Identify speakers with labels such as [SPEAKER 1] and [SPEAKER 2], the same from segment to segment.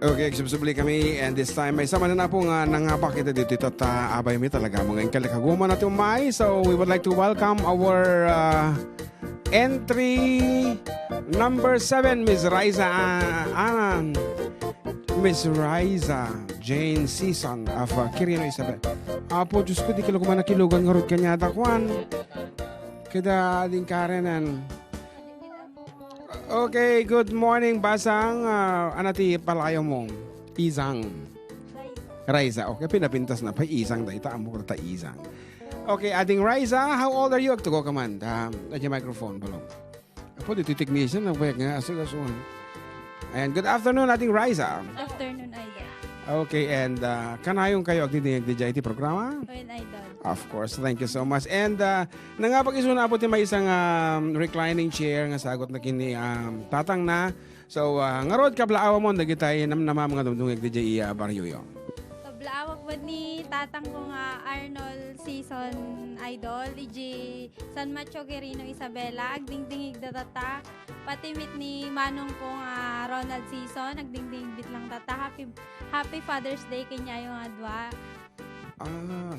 [SPEAKER 1] Okay, subsubli kami and this time may sama na po nga nangapa kita dito at abay mi talaga mga kalikaguman natin may. So we would like to welcome our entry number 7, Miss Riza Miss Riza Jane Season of Quirino Isabel. Apo, Diyos ko, di kilo kumana kilugan nga rin kanya takwan. Kada din karenan. Okay, good morning, Basang. Anati palayo mo? Izang. Riza. Okay, pinapintas na pa. Izang da. Itaan mo ko ta Izang. Okay, ading Riza, how old are you? Agtugo ka man. Adya microphone, balong. Apo, dito technician. Nagpayag nga. Asag-asuhan. And good afternoon, ading Riza.
[SPEAKER 2] Afternoon, Idol.
[SPEAKER 1] Okay, and kanayong kayo agdidinig di JIT programa?
[SPEAKER 2] When Idol.
[SPEAKER 1] Of course, thank you so much. And nangapag-iso na po may isang reclining chair nga sagot na kini tatang na. So, ngarod ka blaawa mo, nagitay namnama mga dumdungig di JIT Barrio.
[SPEAKER 2] Kablawak ba ni tatang ko nga Arnold Season Idol, iji San Macho Quirino Isabela, agdingdingig datata, patimit ni Manong ko nga Ronald Season, agdingdingit lang tata, Happy Father's Day kanya yung adwa.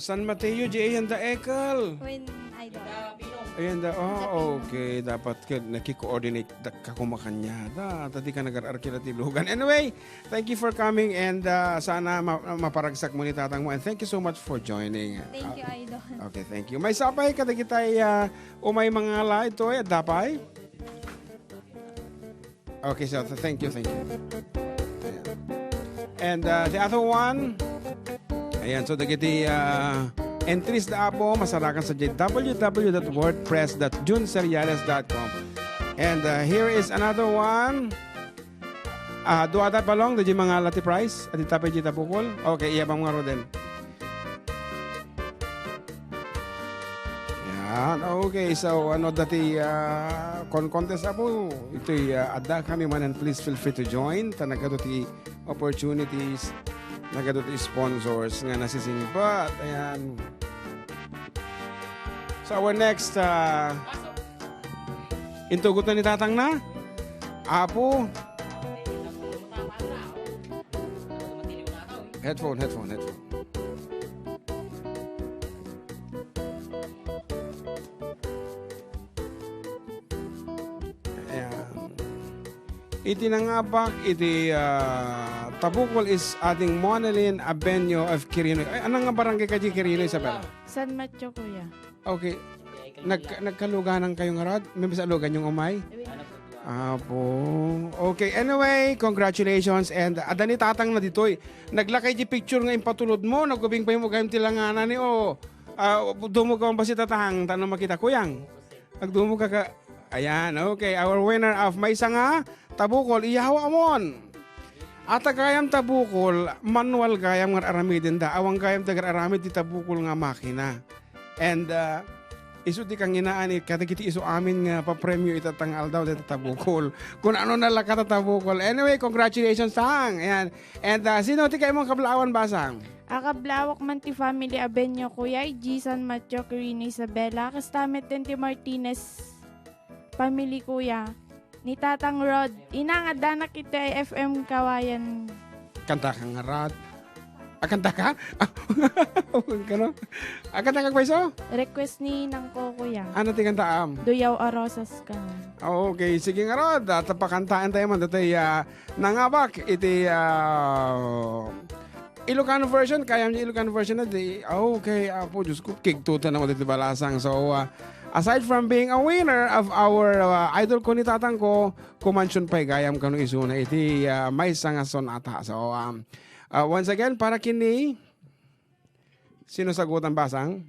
[SPEAKER 1] San Mateo, J.A. and the Ekel.
[SPEAKER 2] When Idol.
[SPEAKER 1] Ayan da, okay. Dapat nakiko-coordinate ka kumakanya. Tadi ka nag-ararkila tilugan. Anyway, thank you for coming and sana maparagsak mo ni tatang mo. And thank you so much for joining.
[SPEAKER 2] Thank you, Idol.
[SPEAKER 1] Okay, thank you. May sapay ka na kitay umay mga la ito eh. Dapay? Okay, so thank you. Ayan. And the other one, ayan, so dagiti entries na po, masarakan sa www.wordpress.junseriales.com. And here is another one. Duatat palong, dagi mga lati price, at itapay jita bukol. Okay, iya bang mga roden. Yan, okay, so ano dati contest na po, ito'y adda kami man and please feel free to join. Tanagado ti opportunities, nagado ti sponsors nga nasisingbat. Ayan. So our next intugot na ni tatang na. Apo. Headphone. Iti nangabak, iti Tabukol is ating Monalyn Abenyo of Quirino. Ay, anong nga barangay ka di Quirino, Isabel?
[SPEAKER 3] San Macho, kuya.
[SPEAKER 1] Okay. Nagkaluganan kayong harad? May masalugan yung umay? Apo. Okay. Anyway, congratulations. And adani tatang na ditoy. Naglakay di picture nga impatulod mo. Nagkubing pa yung mugayong tilanganan ni o. Dumog ka ba si tatang? Tanong makita kuyang. Nagdumog ka. Ayan, okay. Our winner of may nga Tabukol, iyahaw amon. At kayam Tabukol, manual kayam nga aramidin da. Awang kayam tagar aramid di Tabukol nga makina. And iso di kang inaan, katakiti iso amin nga papremyo itatangal daw dito Tabukol. Kung ano nala kata Tabukol. Anyway, congratulations tang. Ayan. And sino ti kayo mong kablawan Basang?
[SPEAKER 3] Akablawak man ti family Abenyo, kuya. San Macho, Quirino Isabela. Kastamet din ti Martinez family, kuya. Ni Tatang Rod. Inangada na kita FM Kawayan.
[SPEAKER 1] Kanta ka nga rad. Kanta ka? Kano? Kanta ka kweso?
[SPEAKER 3] Request ni nang ko, kuya.
[SPEAKER 1] Ano ti kanta am?
[SPEAKER 3] Duyaw Arosas ka.
[SPEAKER 1] Okay, sige nga rod. Tapakantaan tayo man. Dito nangabak. Iti Ilocano version. Kaya niya Ilocano version na di. Okay, po Diyos ko. Kigtutan ako dito balasang. So, aside from being a winner of our idol ko ni tatang ko, kumansyon pa'y gayam kanu iso na iti may sangason ata. So, once again, para kini, sino sagutan Basang?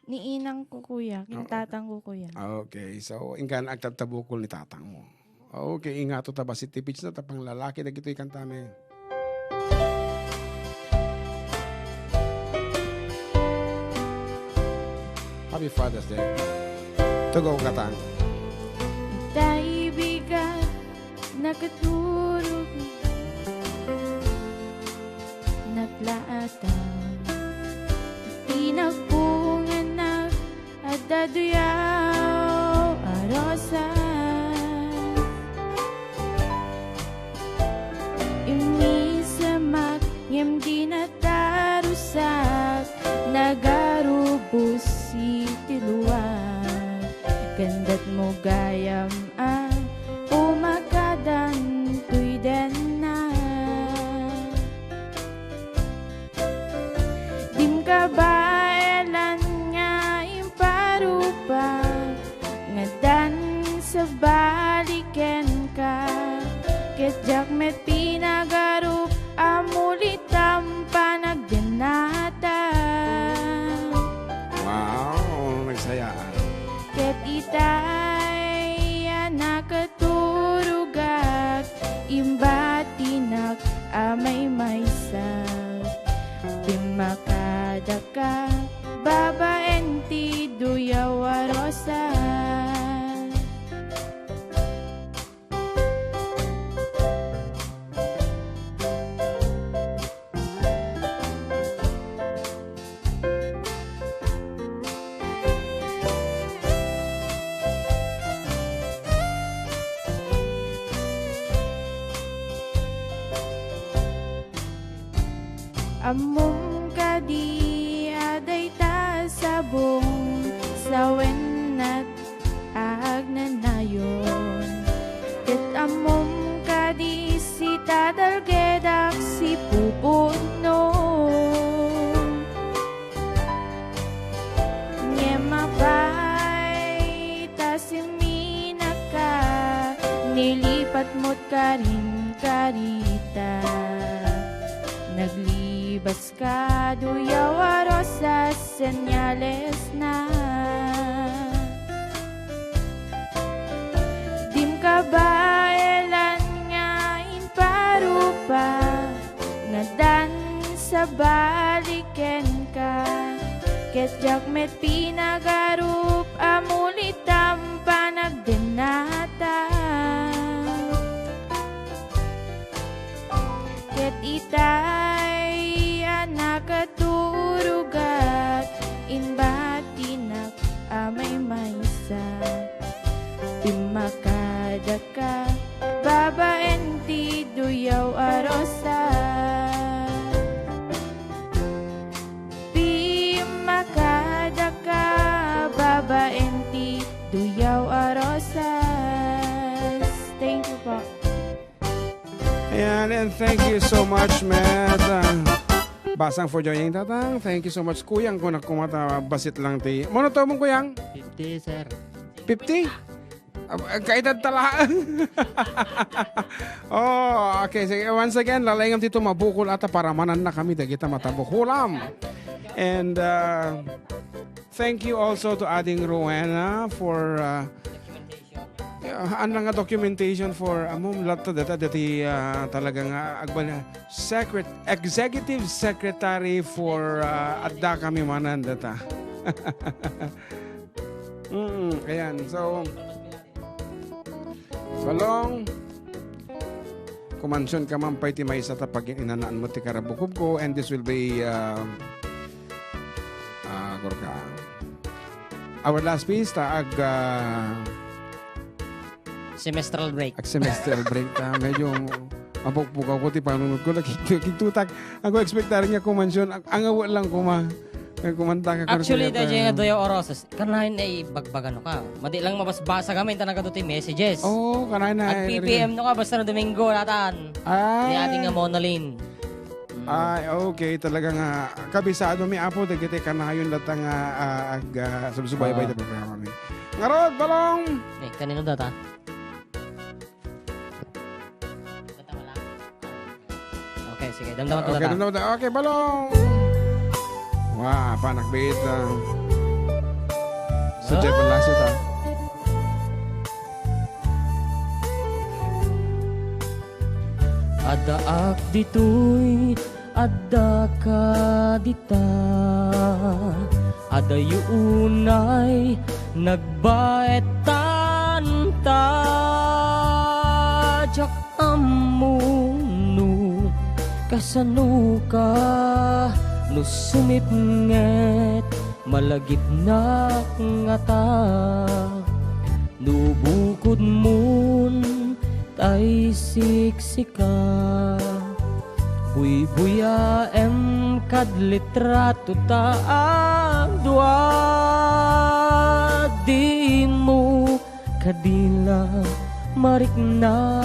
[SPEAKER 3] Ni Inang ko, kuya. Kintatang ko, kuya.
[SPEAKER 1] Okay, so ingkan agtabtabukol ni tatang mo. Okay, ingato taba si tipits na tapang lalaki na gito'y kantame. Happy Father's Day. Tugaw katang.
[SPEAKER 3] Kaibigan, nakaturog, naglaatan, tinagpungan na at daduyaw arosas. Imi si tiluan. Ganda't mo gayam umagadan tuy den na. Dim ka ba elan nga imparupa, nga dan sa baliken ka. Ketjak met pinagarup amulitam panagdenata.
[SPEAKER 1] Wow, nagsayaan.
[SPEAKER 3] Ket itay nakaturugak imbatinak amay maysak. Pimakadaka babaen ti duyaw arosa. Among kadi aday ta sabong sawen at agnanayon. Ket among kadi si tadalgedak si pupuno. Nyemapay ta siminaka nilipat mo't karin karita. Naglibas ka duyaw rosas senyales na. Dim ka ba elan nga inparupa, nga dan sa baliken ka. Ketjak met pinagarup amulitam panagdenata. Ket itay nakaturugat inbatinak amay maysa. Pimakadaka babaen ti duyaw arosa. Pimakadaka babaen ti duyaw arosas. Thank you po.
[SPEAKER 1] Ayan, and thank you so much, Matt. Basang for joining, Tatang. Thank you so much. Kuyang ko na kumata, basit lang ti. Mono to mong kuyang?
[SPEAKER 4] 50, sir.
[SPEAKER 1] 50? Kaedad tala. Oh, okay. Sige, once again, lalayngam dito mabukol ata para manan na kami. Kita matabukulam. And thank you also to Ading Rowena for ang nga documentation for among lato data dati talagang agban executive secretary for adda kami manan data. Ayan, so balong kumansyon ka man pa'y ti may isa tapag inanaan mo ti karabukub ko, and this will be our last piece taag
[SPEAKER 4] Semestral break.
[SPEAKER 1] semester break ta. Medyo mapukpukaw ko ti panunod ko. Nakikitutak. Ako expectarin niya kumansyon. Ang awa lang kumanta ka.
[SPEAKER 4] Actually, dahil nga doyo orosas, kanahin ay bagbagan ka. Madi lang mabasbasa kami, tanang ti messages.
[SPEAKER 1] Oo, kanahin na.
[SPEAKER 4] At PPM no ka, basta na Domingo, latan. Ni ating nga Monalyn.
[SPEAKER 1] Ay, okay. Talaga nga, kabisado mi apo, dagiti kanayon latang subsubaybay na programa mi. Ngarod, balong!
[SPEAKER 4] Kanino data? Okay, sige. Damdaman ko data.
[SPEAKER 1] Okay, balong! Wah, panak bait. Sudya palasit ha.
[SPEAKER 4] Adaak ditoy, adda ka dita. Ada yunay, nagbaetan ta. Jak amunu, kasano ka, no sumipnget, malagip na nga ta. Nubukod mun, tay siksika. Buy-buya em kad litrato ta ang dua. kadila marik na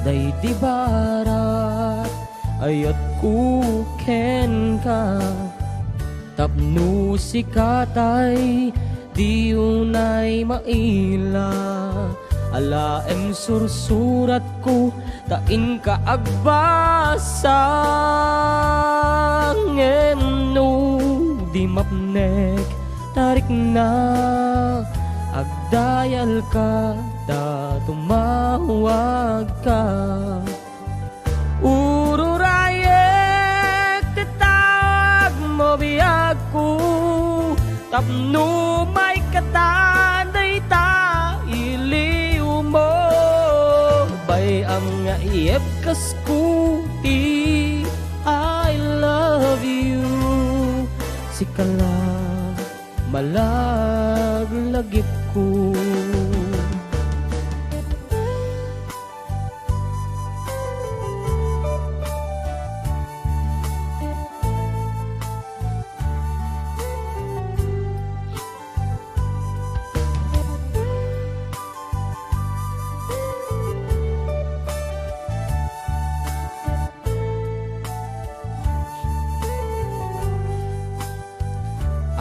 [SPEAKER 4] day di barat ayat ku ken ka tapno si katay di unay maila alaem sursurat ko tain ka agbasang no di mapnek tarik na agdayal ka da tumawag ka ururayek tatawag mo biyag ko tapno may katanday ta iliw mo bay ang nga iebkas ko ti I love you sikala malaglagip ko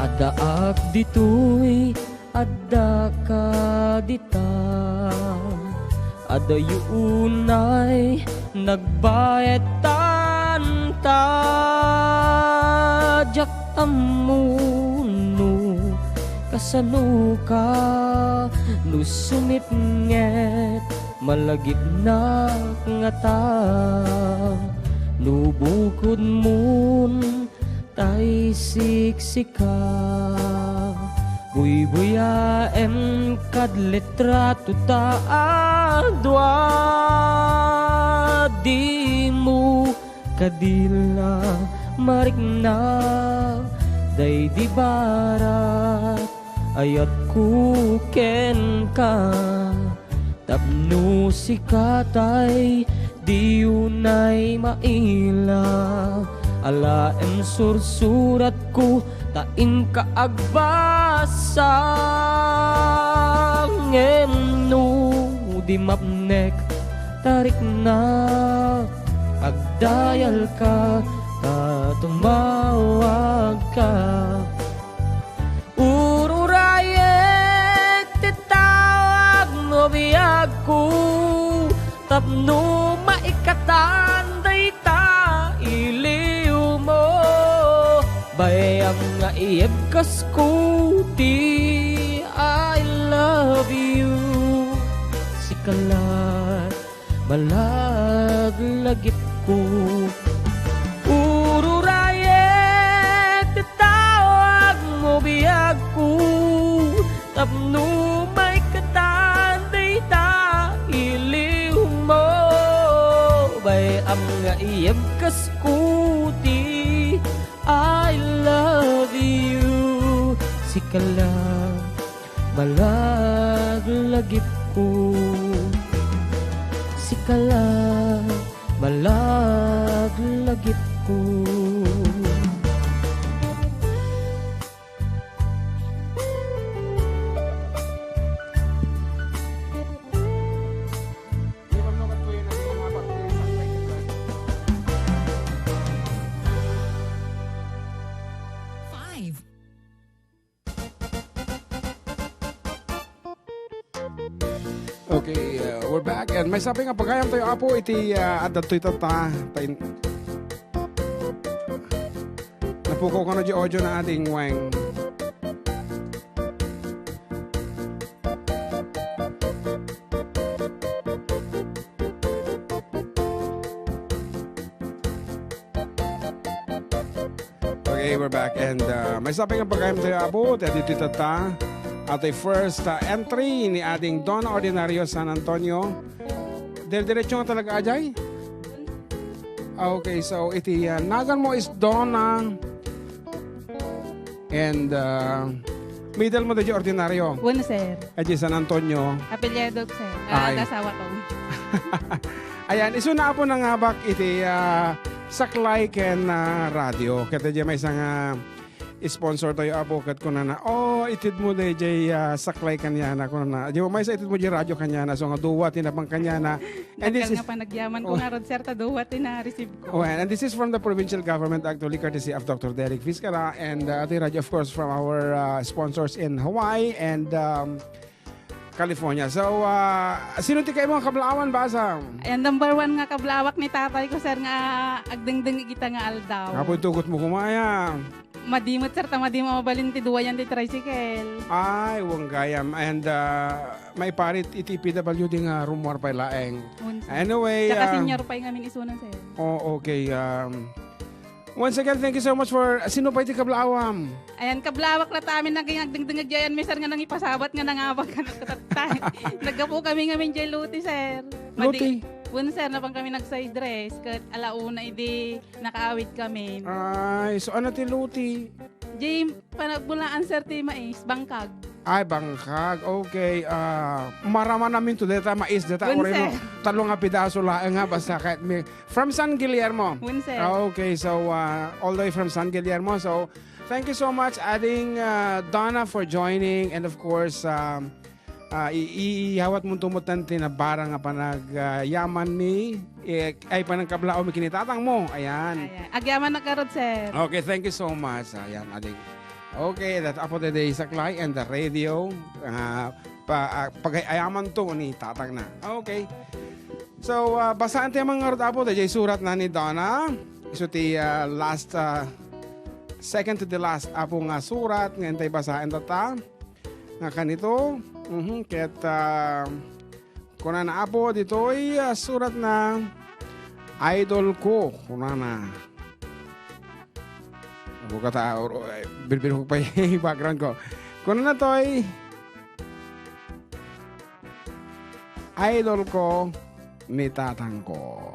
[SPEAKER 4] Adaak dito'y adda ka dita Ada yunay nagbayad tanta Jak amuno kasano ka Lusumit nget malagip na ngata Nubukod mun tay siksika Buy-buya em kad litrato ta adwa Di mo kadila marik na Day di barat ayat ku ken ka Tapno si katay di unay maila Alaem sursurat ko tain ka agbasang no di mapnek tarik na agdayal ka tumawag ka ururayek titawag mo biyag ko tapno maikatan day ta iliw mo bayang nga iebkas ko ti I love you sikalat malaglagip ko ururayek titawag mo biyag ko tapno may katanday ta iliw mo bayang nga iebkas ko ti I love you sikala malaglagip ko sikala malaglagip ko
[SPEAKER 1] Okay, we're back. And may sabi nga, pagkayam tayo apo, iti adato'y tata. Napukaw ka na di audio na ating wang. Okay, we're back. And may sabi nga, pagkayam tayo apo, adato'y tata. At ay first entry ni ating Donna Ordinario San Antonio. Diretso nga talaga, Ajay? Okay, so iti nagan mo is Donna. And middle mo di Ordinario.
[SPEAKER 5] Bueno, sir.
[SPEAKER 1] Ajay San Antonio.
[SPEAKER 5] Apelyado, sir.
[SPEAKER 1] Ay.
[SPEAKER 5] Kasawa ko.
[SPEAKER 1] Ayan, isuna po ng habak iti saklay ken radio. Kaya di may isang sponsor tayo apo kat ko na itid mo de jay saklay kanya na ko na di may sa itid mo jay radyo kanya na so nga duwa tinapang kanya na and this is
[SPEAKER 5] Nagkal nga pa nagyaman ko nga rod sir ta duwat na receive ko.
[SPEAKER 1] oh, and this is from the provincial government actually courtesy of Dr. Derek Vizcara and the radio of course from our sponsors in Hawaii and California. So, sino ti kayo mga kablaawan basa?
[SPEAKER 5] Ayan, number 1 nga kablawak ni tatay ko, sir, nga agdengdeng kita nga aldaw.
[SPEAKER 1] Apoy tugot mo kumaya.
[SPEAKER 5] Madimot, sir, madimot mabalin ti duwa yan ti tricycle.
[SPEAKER 1] Ay, wang gayam. And may parit iti PWD nga rumor pa laeng. Anyway.
[SPEAKER 5] Tsaka senior pa yung amin isunan, sir.
[SPEAKER 1] Oh, okay. Once again, thank you so much for sino pa iti kablaawam?
[SPEAKER 5] Ayan, kablawak na ta amin naging agdengdeng agyayan, may sir nga nang ipasabat nga nangabag ka nagkatatay. Nagkapo kami nga min jay luti, sir.
[SPEAKER 1] Luti?
[SPEAKER 5] Pun, sir, napang kami nagside dress. Kat alauna, hindi nakaawit kami.
[SPEAKER 1] Ay, so ano ti luti?
[SPEAKER 5] Jay, panagbulaan, sir, ti mais, bangkag.
[SPEAKER 1] Ay, bangkag. Okay. Marama namin to deta mais deta
[SPEAKER 5] Bun,
[SPEAKER 1] oreno.
[SPEAKER 5] sir.
[SPEAKER 1] Talong nga pidaso laeng nga basta kahit may from San Guillermo.
[SPEAKER 5] Pun, sir.
[SPEAKER 1] Okay, so all the way from San Guillermo. So thank you so much adding Donna for joining and of course ihawat mo tumutan na barang nga panagyaman ni ay panang kablao mi kinitatang mo. Ayan.
[SPEAKER 5] Ayan. Agyaman na karod, sir.
[SPEAKER 1] Okay, thank you so much. Ayan, ating. Okay, that's Apo the Day Saklay and the radio. Pag-ayaman to ni tatang na. Okay. So, basaan tayo mga Apo, the surat na ni Donna. So, ti last, second to the last Apo nga surat. Ngayon tayo basaan tata. Nga kanito. Kaya't, kuna na Apo, dito ay surat na idol ko. Kuna na. Ako kata, bilbil ko pa yung background ko. Kung na to ay idol ko ni tatang ko.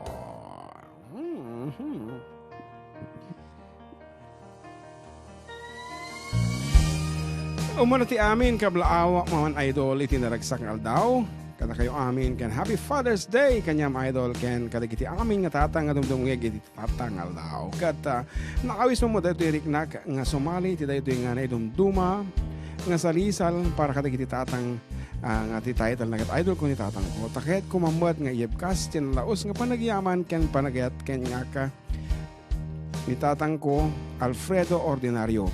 [SPEAKER 1] Umano ti amin kablaawa maman idol itinaragsak nga aldaw. Kada kayo amin ken Happy Father's Day kanyam idol ken kada kiti amin nga tatang nga dumdumngeg iti tatang aldaw. Kat nakawis mo dayto iriknak nga sumali ti dayto nga naidumduma nga salisal para kada kiti tatang nga ti title na kat idol ko ni tatang ko. Taket kumamot nga iyebkas tin laos nga panagyaman ken panagayat ken nga ka ni tatang ko Alfredo Ordinario.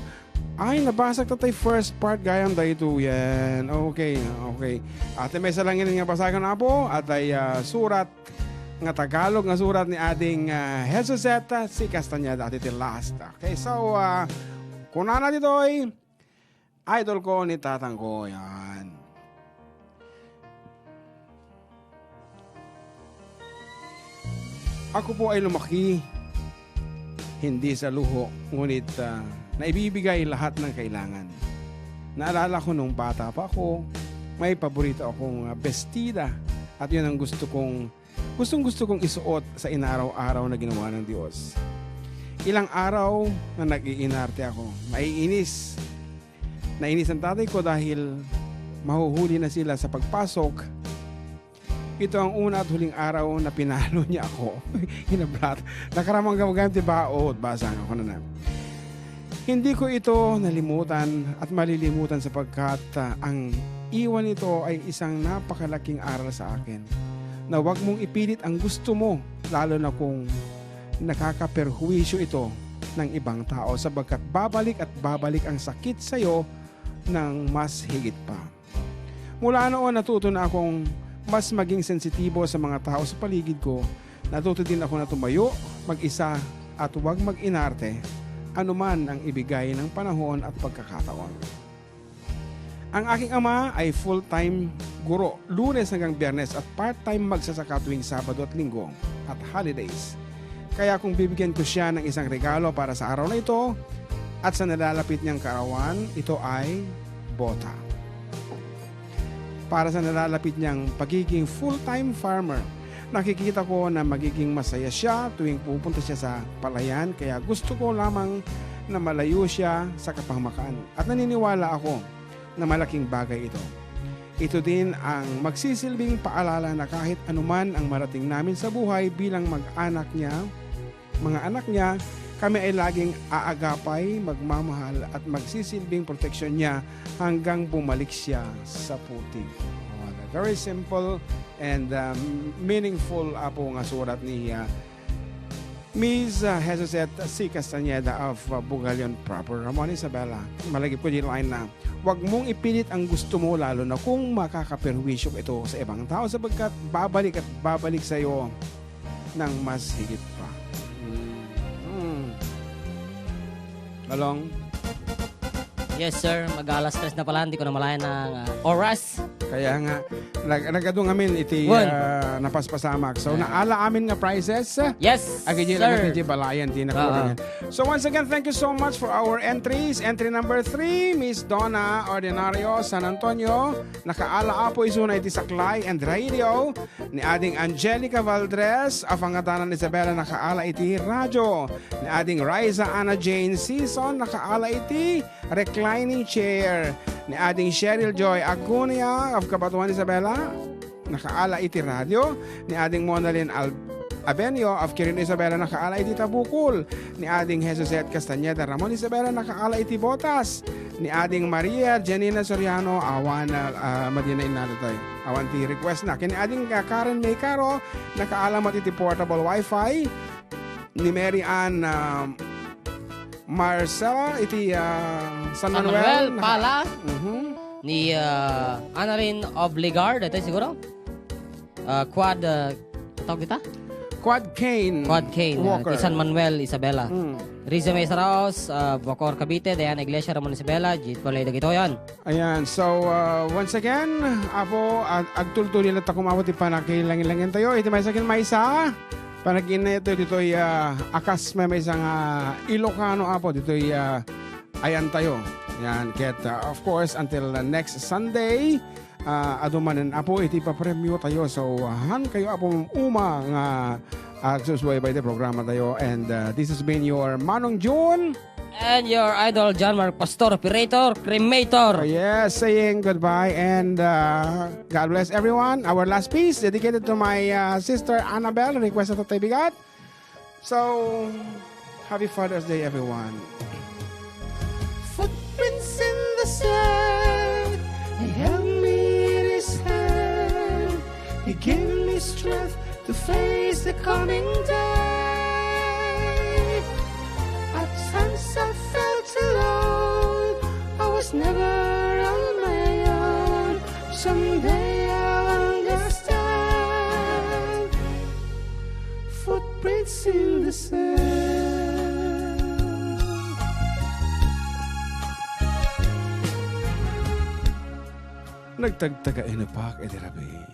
[SPEAKER 1] Ay, nabasag tatay first part gayam dayto yan. Okay. Ate may salangin nga basagan na po. At ay surat nga Tagalog nga surat ni ading Jesuseta si Castañeda at iti last. Okay, so kuna na dito ay idol ko ni tatang ko. Yan. Ako po ay lumaki hindi sa luho, ngunit naibibigay lahat ng kailangan. Naalala ko nung bata pa ako, may paborito akong bestida at yun ang gustong kong isuot sa inaraw-araw na ginawa ng Diyos. Ilang araw na nag-iinarte ako, naiinis. Nainis ang tatay ko dahil mahuhuli na sila sa pagpasok. Ito ang una at huling araw na pinalo niya ako. Hinablat. Nakaramang gawagan, diba? Basang ako na. Hindi ko ito nalimutan at malilimutan sapagkat ang iwan nito ay isang napakalaking aral sa akin na huwag mong ipilit ang gusto mo lalo na kung nakakaperhuwisyo ito ng ibang tao sapagkat babalik at babalik ang sakit sa iyo ng mas higit pa. Mula noon natuto na akong mas maging sensitibo sa mga tao sa paligid ko. Natuto din ako na tumayo, mag-isa at huwag mag-inarte anuman ang ibigay ng panahon at pagkakataon. Ang aking ama ay full-time guro, Lunes hanggang Biyernes at part-time magsasaka tuwing Sabado at Linggo at holidays. Kaya kung bibigyan ko siya ng isang regalo para sa araw na ito at sa nalalapit niyang kaarawan, ito ay bota. Para sa nalalapit niyang pagiging full-time farmer, nakikita ko na magiging masaya siya tuwing pupunta siya sa palayan kaya gusto ko lamang na malayo siya sa kapahamakan at naniniwala ako na malaking bagay ito. Ito din ang magsisilbing paalala na kahit anuman ang marating namin sa buhay bilang mga anak niya, kami ay laging aagapay, magmamahal at magsisilbing proteksyon niya hanggang bumalik siya sa putik. Very simple and meaningful po nga surat ni Ms. Jesuset C. Castañeda of Bugalion proper. Ramon Isabela, malagip ko yung line na, huwag mong ipilit ang gusto mo lalo na kung makakaperwisyo ito sa ibang tao sapagkat babalik at babalik sa iyo ng mas higit pa. Along?
[SPEAKER 4] Yes, sir. Mag-alas 3 na pala. Hindi ko na malayan ng oras.
[SPEAKER 1] Kaya nga, nagadong amin iti napaspasamak. So, naala amin nga prizes.
[SPEAKER 4] Yes,
[SPEAKER 1] Agad
[SPEAKER 4] sir.
[SPEAKER 1] balayan, di na So, once again, thank you so much for our entries. Entry number 3, Miss Donna Ordinario, San Antonio. Nakaala po isuna iti Saklay and Radio. Ni ading Angelica Valdres, Afangatanan Isabela, nakaala iti radyo. Ni ading Riza Ana Jane Season, nakaala iti reclining chair. Ni ading Cheryl Joy Agunia of Kabatuan Isabela, nakaala iti radyo. Ni ading Monalyn Abenio of Quirino Isabela, nakaala iti tabukol. Ni ading Jesuset Castañeda Ramon Isabela, nakaala iti botas. Ni ading Maria Janina Soriano, awan Madina Inalatoy, awan ti request na. Kini ading Karen May Caro, nakaalamat iti portable wifi. Ni Mary Ann Marcela iti San Manuel
[SPEAKER 4] pala. Ni Anarin Obligard. Ito siguro. Quad, tawag kita?
[SPEAKER 1] Quad Kane Walker.
[SPEAKER 4] Iti San Manuel, Isabela. Riza Mesa Raos, Bacor Cavite, Diana Iglesia, Ramon Isabela, Jit Palay Dagito yan.
[SPEAKER 1] Ayan, so once again, apo, agtultuli lang ta kumawat ipanakilangin tayo. Iti may sakin may isa. Panagin na ito, dito'y akas may isang Ilocano apo, dito'y ayan tayo. Yan, get, of course, until next Sunday, adumanan apo, iti papremyo tayo. So, han kayo apo umang susway by the programa tayo. And this has been your Manong June.
[SPEAKER 4] And your idol, John Mark Pastor, Operator, Cremator.
[SPEAKER 1] Yes, saying goodbye and God bless everyone. Our last piece dedicated to my sister Annabelle, requested to Bigat. So, happy Father's Day, everyone. Footprints in the sand, He held me in His hand. He gave me strength to face the coming day. At times I felt alone, I was never on my own. Someday I'll understand. Footprints in the sand. Nagtagtaga inapak edirabi.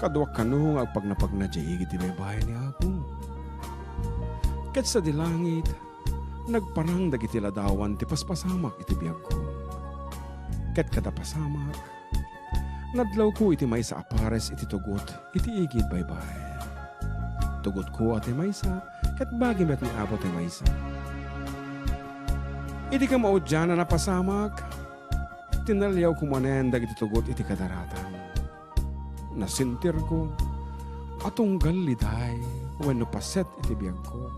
[SPEAKER 1] Kaduwak kanung agpag napag na jayig iti bayan ni Apo. Ket sa dilangit, nagparang dagiti ladawan ti paspasamak iti biyag ko. Ket kada pasamak, nadlaw ko iti maysa apares iti tugot, iti igid baybay. Tugot ko ati maysa, ket bagi met ni Apo ti maysa. Iti ka maudyan na napasamak, tinalyaw ko manen dagiti tugot iti kadaratan. Nasintir ko, atong galiday, wenno paset iti biyag ko.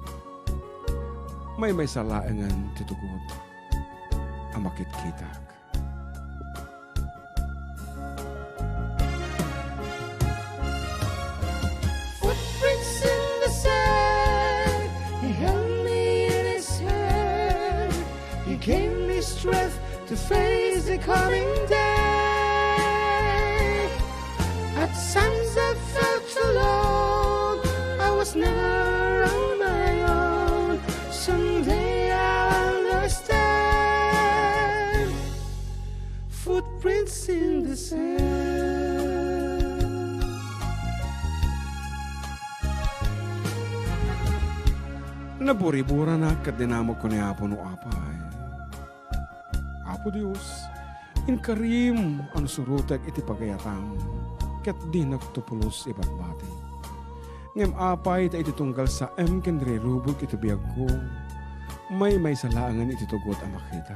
[SPEAKER 1] May salaangan titugot, amakit kitak. Footprints in the sand, He held me in His hand. He gave me strength to face the coming day. At times I felt alone, I was never on my own. Someday I'll understand. Footprints in the sand. Naburi-bura na kadinamog ko ni Apo no apay. Apo Diyos, in karim ang surutag iti pagayatang, ket di nagtupulos iba't bati. Ngem apay ta iti tunggal sa kendre rubog iti biyag ko, may salaangan iti tugot ang makita.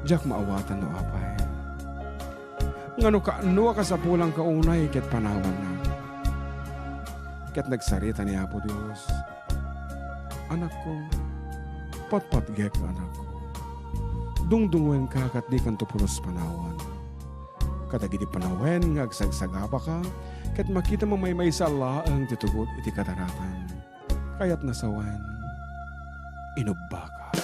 [SPEAKER 1] Diyak maawatan no apay. Ngano ka sa pulang kaunay ket panawan na. Ket nagsarita niya po Diyos. Anak ko, patpatgek anak ko. Dungdungwen ka kat di kanto pulos panawan. Katagi di panawen nga agsagsagaba ka, ket makita mo may sa laang titugot iti kadaratan. Kaya't nasawan, inubba ka.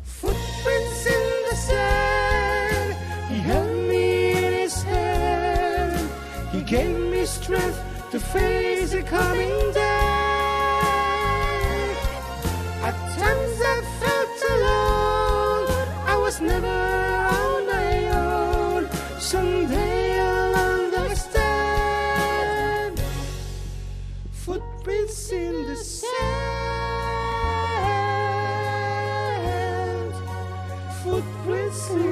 [SPEAKER 1] Footprints in the sand, he held me in his hand. He gave me strength to face the coming day. At times I felt alone, I was never on my own. Someday I'll understand. Footprints in the sand, footprints in